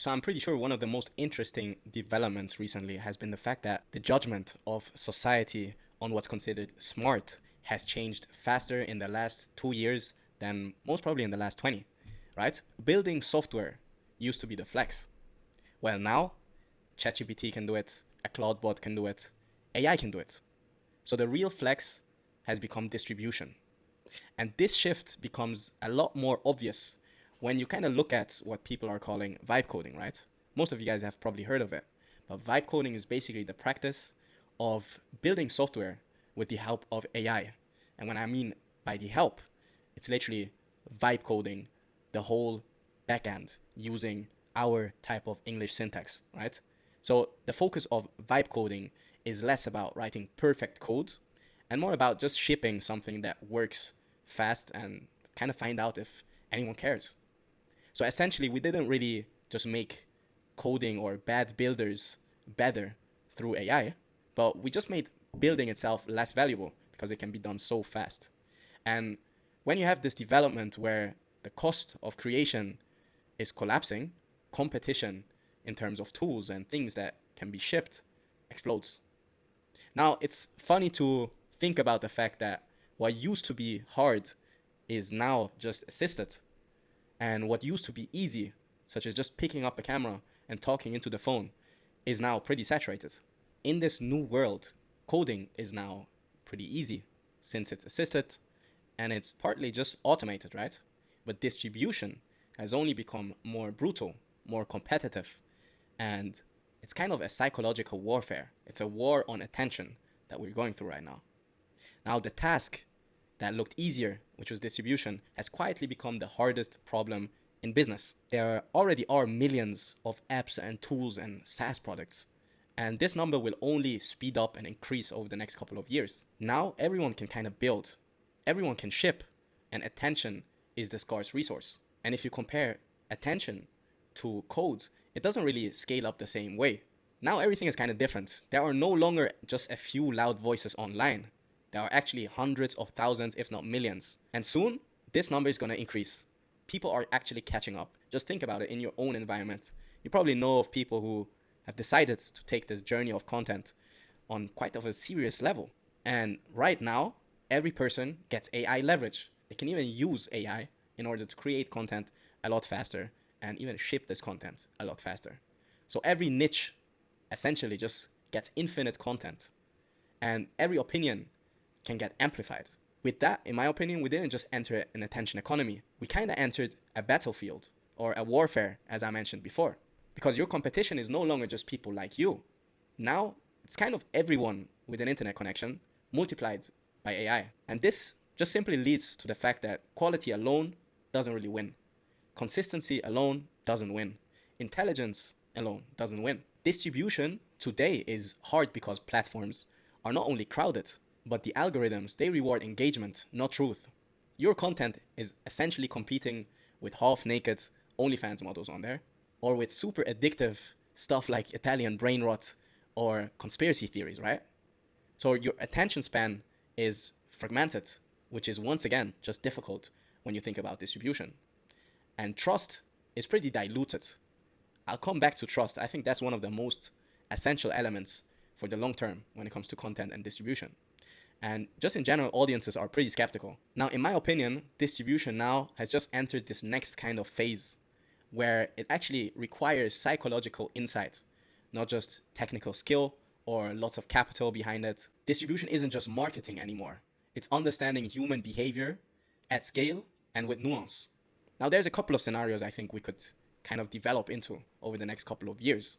So I'm pretty sure one of the most interesting developments recently has been the fact that the judgment of society on what's considered smart has changed faster in the last 2 years than most probably in the last 20, right? Building software used to be the flex. Well, now ChatGPT can do it, a Cloud bot can do it, AI can do it. So the real flex has become distribution. And this shift becomes a lot more obvious when you kind of look at what people are calling vibe coding, right? Most of you guys have probably heard of it. But vibe coding is basically the practice of building software with the help of AI. And when I mean by the help, it's literally vibe coding the whole backend using our type of English syntax, right? So the focus of vibe coding is less about writing perfect code and more about just shipping something that works fast and kind of find out if anyone cares. So essentially, we didn't really just make coding or bad builders better through AI, but we just made building itself less valuable because it can be done so fast. And when you have this development where the cost of creation is collapsing, competition in terms of tools and things that can be shipped explodes. Now, it's funny to think about the fact that what used to be hard is now just assisted. And what used to be easy, such as just picking up a camera and talking into the phone, is now pretty saturated. In this new world, coding is now pretty easy since it's assisted and it's partly just automated, right? But distribution has only become more brutal, more competitive, and it's kind of a psychological warfare. It's a war on attention that we're going through right now. Now, the task that looked easier, which was distribution, has quietly become the hardest problem in business. There already are millions of apps and tools and SaaS products, and this number will only speed up and increase over the next couple of years. Now, everyone can kind of build, everyone can ship, and attention is the scarce resource. And if you compare attention to code, it doesn't really scale up the same way. Now everything is kind of different. There are no longer just a few loud voices online. There are actually hundreds of thousands, if not millions. And soon, this number is going to increase. People are actually catching up. Just think about it in your own environment. You probably know of people who have decided to take this journey of content on quite of a serious level. And right now, every person gets AI leverage. They can even use AI in order to create content a lot faster and even ship this content a lot faster. So every niche essentially just gets infinite content, and every opinion can get amplified. With that, in my opinion, we didn't just enter an attention economy. We kind of entered a battlefield or a warfare, as I mentioned before, because your competition is no longer just people like you. Now, it's kind of everyone with an internet connection multiplied by AI. And this just simply leads to the fact that quality alone doesn't really win. Consistency alone doesn't win. Intelligence alone doesn't win. Distribution today is hard because platforms are not only crowded, but the algorithms, they reward engagement, not truth. Your content is essentially competing with half-naked OnlyFans models on there, or with super addictive stuff like Italian brain rot or conspiracy theories, right? So your attention span is fragmented, which is once again just difficult when you think about distribution. And trust is pretty diluted. I'll come back to trust. I think that's one of the most essential elements for the long term when it comes to content and distribution. And just in general, audiences are pretty skeptical. Now, in my opinion, distribution now has just entered this next kind of phase where it actually requires psychological insight, not just technical skill or lots of capital behind it. Distribution isn't just marketing anymore. It's understanding human behavior at scale and with nuance. Now, there's a couple of scenarios I think we could kind of develop into over the next couple of years.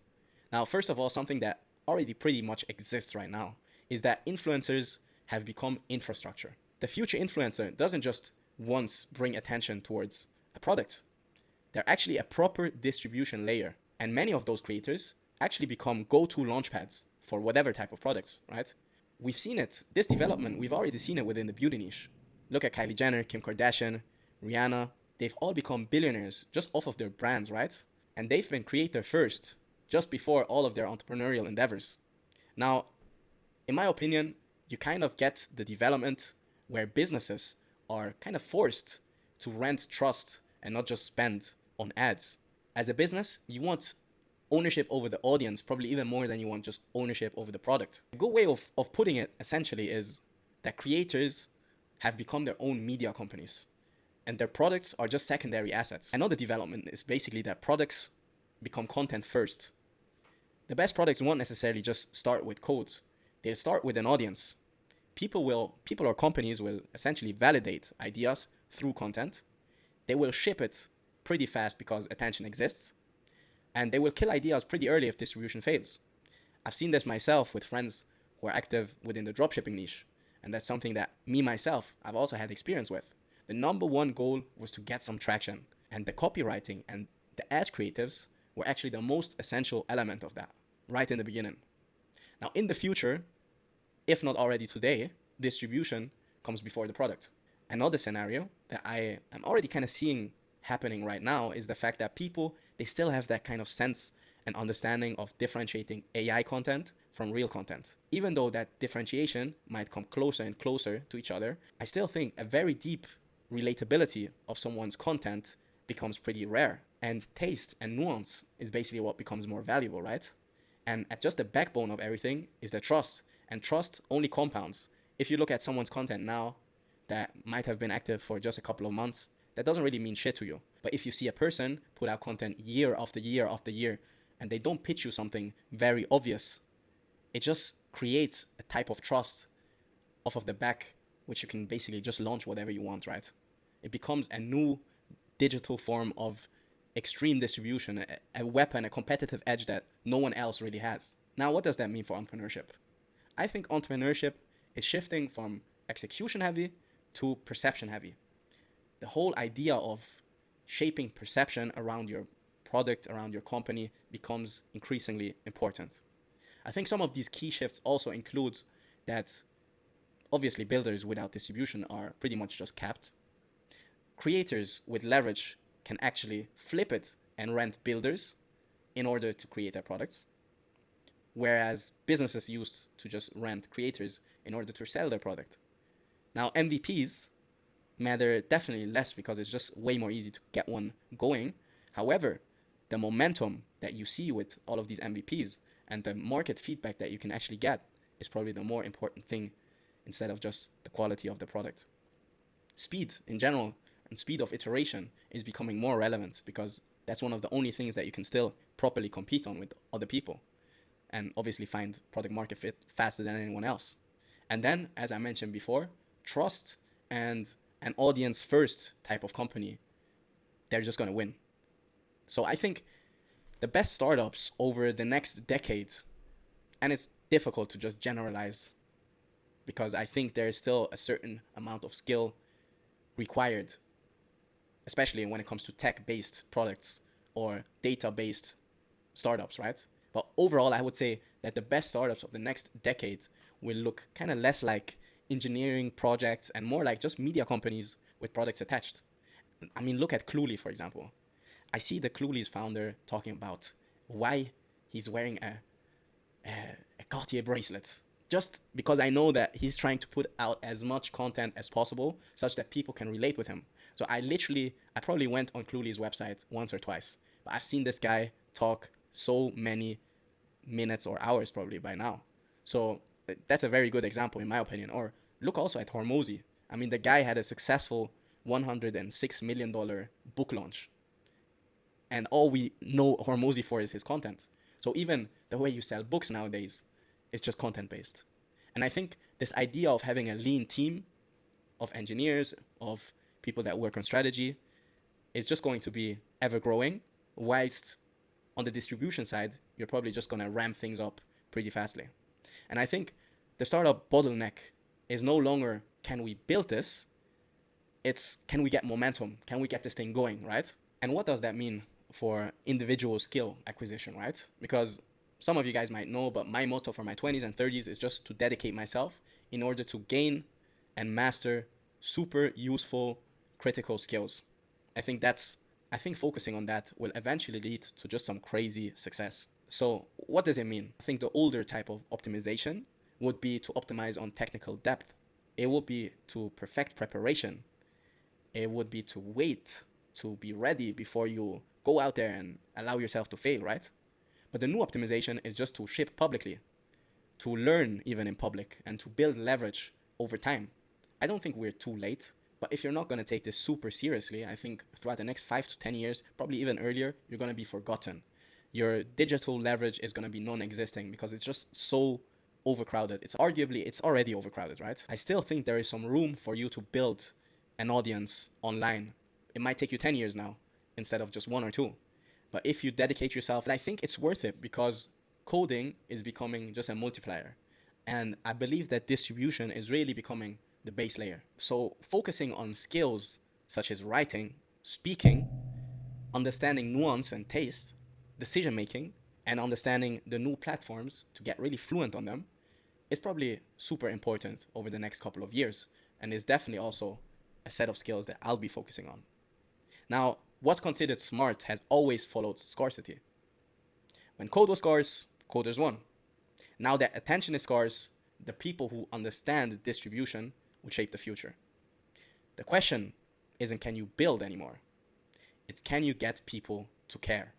Now, first of all, something that already pretty much exists right now is that influencers have become infrastructure. The future influencer doesn't just once bring attention towards a product. They're actually a proper distribution layer. And many of those creators actually become go-to launchpads for whatever type of products, right? We've seen it. This development, we've already seen it within the beauty niche. Look at Kylie Jenner, Kim Kardashian, Rihanna. They've all become billionaires just off of their brands, right? And they've been creator first just before all of their entrepreneurial endeavors. Now, in my opinion, you kind of get the development where businesses are kind of forced to rent trust and not just spend on ads. As a business, you want ownership over the audience, probably even more than you want just ownership over the product. A good way of putting it essentially is that creators have become their own media companies and their products are just secondary assets. Another development is basically that products become content first. The best products won't necessarily just start with codes. They'll start with an audience. People or companies will essentially validate ideas through content. They will ship it pretty fast because attention exists. And they will kill ideas pretty early if distribution fails. I've seen this myself with friends who are active within the dropshipping niche. And that's something that myself, I've also had experience with. The number one goal was to get some traction. And the copywriting and the ad creatives were actually the most essential element of that, right in the beginning. Now, in the future, if not already today, distribution comes before the product. Another scenario that I am already kind of seeing happening right now is the fact that people, they still have that kind of sense and understanding of differentiating AI content from real content. Even though that differentiation might come closer and closer to each other, I still think a very deep relatability of someone's content becomes pretty rare. And taste and nuance is basically what becomes more valuable, right? And at just the backbone of everything is the trust. And trust only compounds. If you look at someone's content now that might have been active for just a couple of months, that doesn't really mean shit to you. But if you see a person put out content year after year after year, and they don't pitch you something very obvious, it just creates a type of trust off of the back, which you can basically just launch whatever you want, right? It becomes a new digital form of extreme distribution, a weapon, a competitive edge that no one else really has. Now, what does that mean for entrepreneurship? I think entrepreneurship is shifting from execution heavy to perception heavy. The whole idea of shaping perception around your product, around your company, becomes increasingly important. I think some of these key shifts also include that obviously builders without distribution are pretty much just capped. Creators with leverage can actually flip it and rent builders in order to create their products, whereas businesses used to just rent creators in order to sell their product. Now, MVPs matter definitely less because it's just way more easy to get one going. However, the momentum that you see with all of these MVPs and the market feedback that you can actually get is probably the more important thing instead of just the quality of the product. Speed in general and speed of iteration is becoming more relevant because that's one of the only things that you can still properly compete on with other people and obviously find product market fit faster than anyone else. And then, as I mentioned before, trust and an audience first type of company, they're just going to win. So I think the best startups over the next decade, and it's difficult to just generalize because I think there is still a certain amount of skill required, especially when it comes to tech-based products or data-based startups, right? But overall, I would say that the best startups of the next decade will look kind of less like engineering projects and more like just media companies with products attached. I mean, look at Cluely, for example. I see the Cluely's founder talking about why he's wearing a Cartier bracelet. Just because I know that he's trying to put out as much content as possible such that people can relate with him. So I probably went on Cluely's website once or twice, but I've seen this guy talk so many minutes or hours probably by now. So that's a very good example in my opinion. Or look also at Hormozi. I mean, the guy had a successful $106 million book launch. And all we know Hormozi for is his content. So even the way you sell books nowadays is just content based. And I think this idea of having a lean team of engineers, of people that work on strategy, is just going to be ever growing, whilst on the distribution side, you're probably just going to ramp things up pretty fastly. And I think the startup bottleneck is no longer, can we build this? It's, can we get momentum? Can we get this thing going, right? And what does that mean for individual skill acquisition, right? Because some of you guys might know, but my motto for my 20s and 30s is just to dedicate myself in order to gain and master super useful critical skills. I think focusing on that will eventually lead to just some crazy success. So what does it mean? I think the older type of optimization would be to optimize on technical depth. It would be to perfect preparation. It would be to wait to be ready before you go out there and allow yourself to fail, right? But the new optimization is just to ship publicly, to learn even in public, and to build leverage over time. I don't think we're too late, but if you're not going to take this super seriously, I think throughout the next 5 to 10 years, probably even earlier, you're going to be forgotten. Your digital leverage is going to be non-existing because it's just so overcrowded. It's already overcrowded, right? I still think there is some room for you to build an audience online. It might take you 10 years now instead of just 1 or 2. But if you dedicate yourself, I think it's worth it because coding is becoming just a multiplier. And I believe that distribution is really becoming the base layer. So focusing on skills such as writing, speaking, understanding nuance and taste, decision making, and understanding the new platforms to get really fluent on them is probably super important over the next couple of years. And is definitely also a set of skills that I'll be focusing on. Now, what's considered smart has always followed scarcity. When code was scarce, coders won. Now that attention is scarce, the people who understand distribution will shape the future. The question isn't can you build anymore, it's can you get people to care.